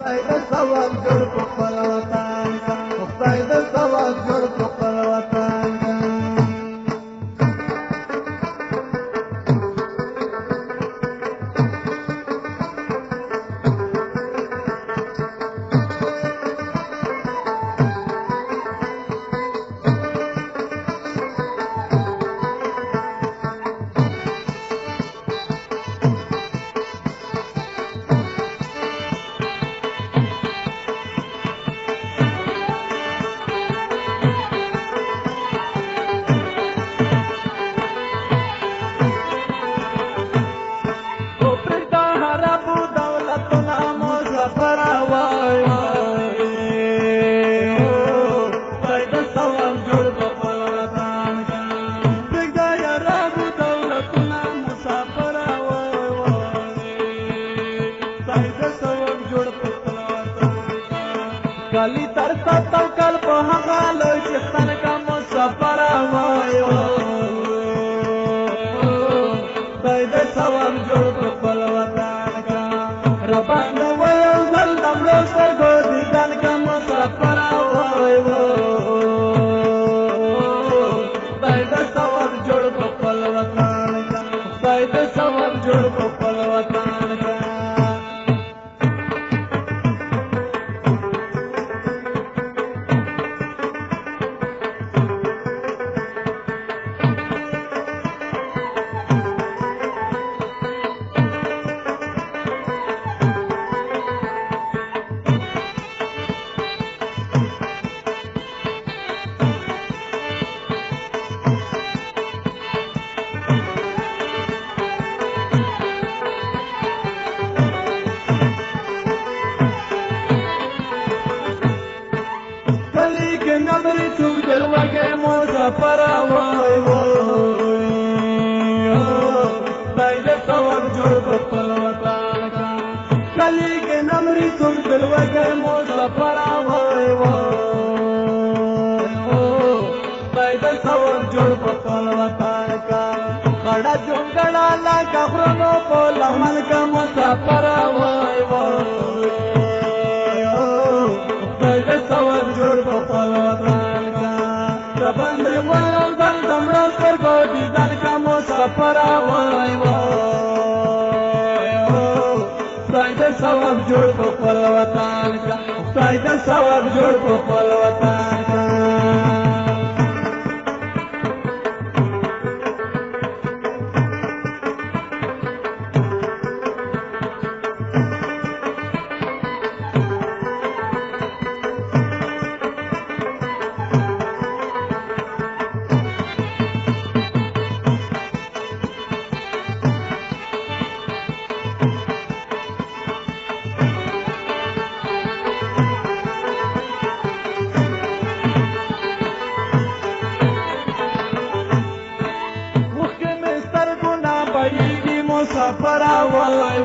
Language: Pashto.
خدای د ثواب جوړ په خپل وطن کا خدای د ثواب جوړ په خپل وطن کا کلی تر ساتو کل په هغه لوی شیختن کا مسافر وای خدای دې ثواب جوړ په خپل وطن کا رباند وای ځل دمړو سترګو دیدن کا مسافر وای خدای دې ثواب جوړ په خپل وطن کا خدای دې ثواب جوړ په خپل وطن کا نظری چوک جلوه کے مسافر وای خدای دې ثواب جوړ په خپل وطن کا کلی کې نظری چوک جلوه کے مسافر وای خدای دې ثواب جوړ په خپل وطن کا خړا جونګړا لا کفرونو په لمن کا مسافر وای خدای دې ثواب جوړ په خپل وطن کا رباند وای ځل دمړو سترګو دیدن کا مسافر وای خدای دې ثواب جوړ په خپل وطن کا خدای دې ثواب جوړ په خپل وطن کا مسافر وای